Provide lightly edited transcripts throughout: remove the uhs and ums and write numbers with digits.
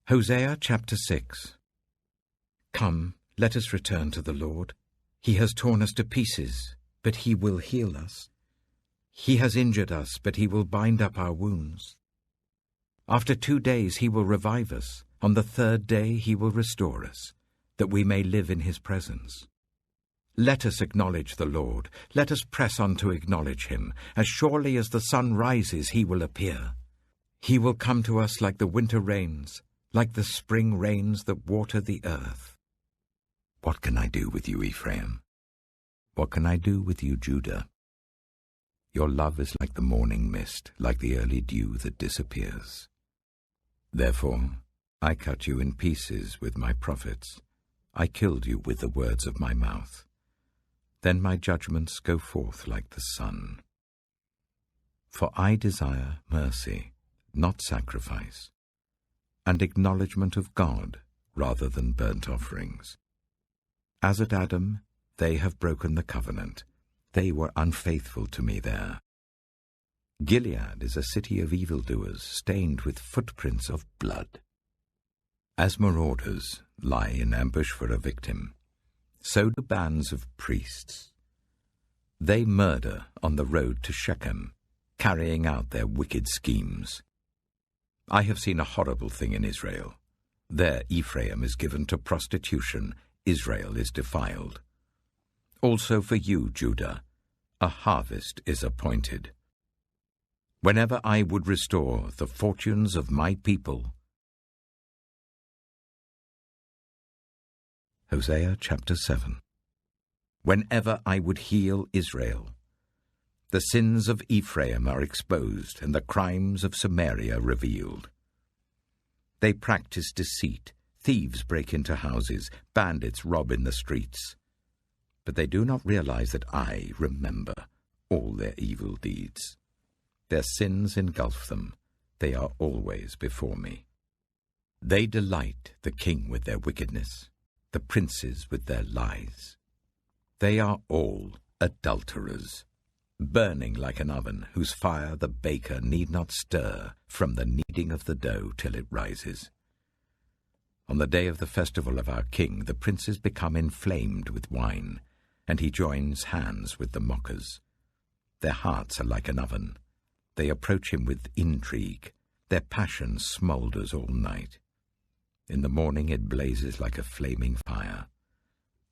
Hosea chapter 6. Come, let us return to the Lord. He has torn us to pieces, but he will heal us. He has injured us, but he will bind up our wounds. After 2 days he will revive us. On the 3rd day he will restore us, that we may live in his presence. Let us acknowledge the Lord. Let us press on to acknowledge him. As surely as the sun rises, he will appear. He will come to us like the winter rains, like the spring rains that water the earth. What can I do with you, Ephraim? What can I do with you, Judah? Your love is like the morning mist, like the early dew that disappears. Therefore, I cut you in pieces with my prophets. I killed you with the words of my mouth. Then my judgments go forth like the sun. For I desire mercy, not sacrifice, and acknowledgement of God rather than burnt offerings. As at Adam, they have broken the covenant. They were unfaithful to me there. Gilead is a city of evildoers, stained with footprints of blood. As marauders lie in ambush for a victim, so do bands of priests. They murder on the road to Shechem, carrying out their wicked schemes. I have seen a horrible thing in Israel. There Ephraim is given to prostitution, Israel is defiled. Also for you, Judah, a harvest is appointed. Whenever I would restore the fortunes of my people. Hosea chapter 7. Whenever I would heal Israel. The sins of Ephraim are exposed, and the crimes of Samaria revealed. They practice deceit, thieves break into houses, bandits rob in the streets. But they do not realize that I remember all their evil deeds. Their sins engulf them, they are always before me. They delight the king with their wickedness, the princes with their lies. They are all adulterers, burning like an oven, whose fire the baker need not stir from the kneading of the dough till it rises. On the day of the festival of our king, the princes become inflamed with wine, and he joins hands with the mockers. Their hearts are like an oven. They approach him with intrigue. Their passion smoulders all night. In the morning it blazes like a flaming fire.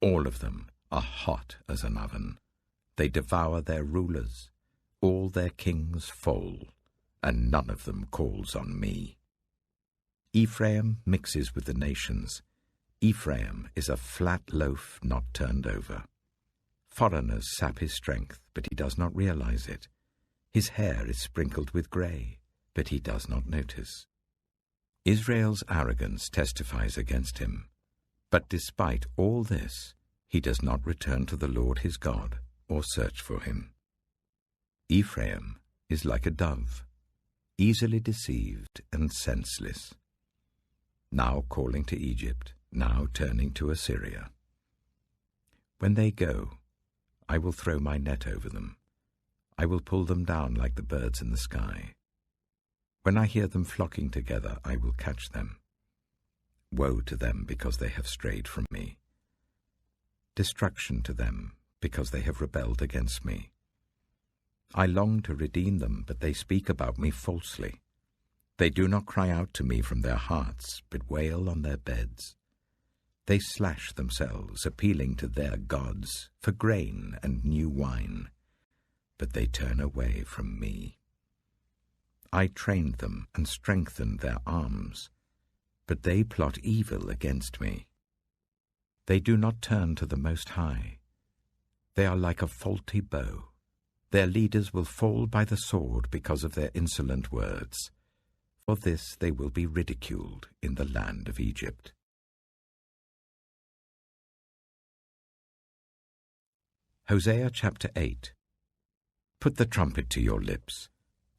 All of them are hot as an oven. They devour their rulers. All their kings fall, and none of them calls on me. Ephraim mixes with the nations. Ephraim is a flat loaf not turned over. Foreigners sap his strength, but he does not realize it. His hair is sprinkled with grey, but he does not notice. Israel's arrogance testifies against him, but despite all this, he does not return to the Lord his God or search for him. Ephraim is like a dove, easily deceived and senseless, now calling to Egypt, now turning to Assyria. When they go, I will throw my net over them. I will pull them down like the birds in the sky. When I hear them flocking together, I will catch them. Woe to them because they have strayed from me. Destruction to them because they have rebelled against me. I long to redeem them, but they speak about me falsely. They do not cry out to me from their hearts, but wail on their beds. They slash themselves, appealing to their gods for grain and new wine, but they turn away from me. I trained them and strengthened their arms, but they plot evil against me. They do not turn to the Most High. They are like a faulty bow. Their leaders will fall by the sword because of their insolent words. For this they will be ridiculed in the land of Egypt. Hosea chapter 8. Put the trumpet to your lips.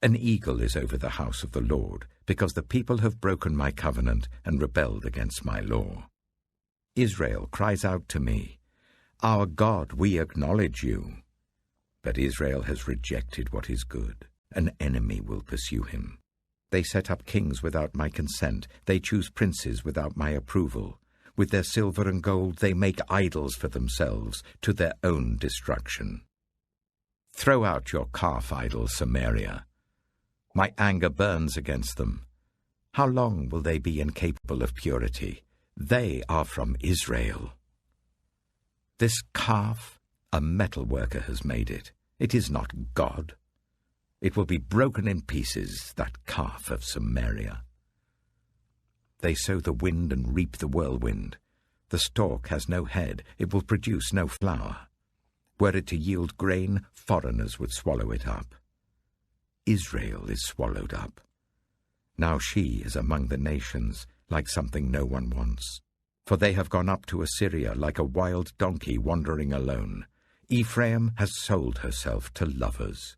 An eagle is over the house of the Lord, because the people have broken my covenant and rebelled against my law. Israel cries out to me, Our God, we acknowledge you. But Israel has rejected what is good. An enemy will pursue him. They set up kings without my consent. They choose princes without my approval. With their silver and gold they make idols for themselves, to their own destruction. Throw out your calf idols, Samaria. My anger burns against them. How long will they be incapable of purity? They are from Israel. This calf, a metal worker has made it. It is not God. It will be broken in pieces, that calf of Samaria. They sow the wind and reap the whirlwind. The stalk has no head. It will produce no flower. Were it to yield grain, foreigners would swallow it up. Israel is swallowed up. Now she is among the nations, like something no one wants. For they have gone up to Assyria like a wild donkey wandering alone. Ephraim has sold herself to lovers.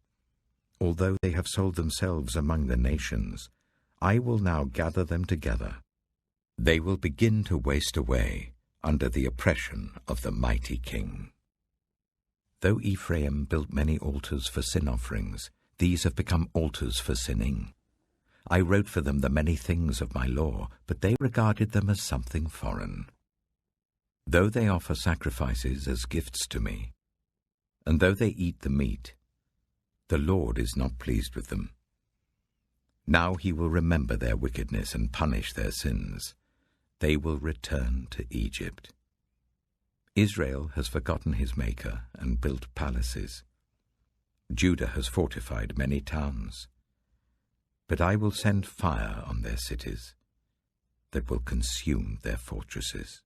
Although they have sold themselves among the nations, I will now gather them together. They will begin to waste away under the oppression of the mighty king. Though Ephraim built many altars for sin offerings, these have become altars for sinning. I wrote for them the many things of my law, but they regarded them as something foreign. Though they offer sacrifices as gifts to me, and though they eat the meat, the Lord is not pleased with them. Now he will remember their wickedness and punish their sins. They will return to Egypt. Israel has forgotten his Maker and built palaces. Judah has fortified many towns. But I will send fire on their cities that will consume their fortresses.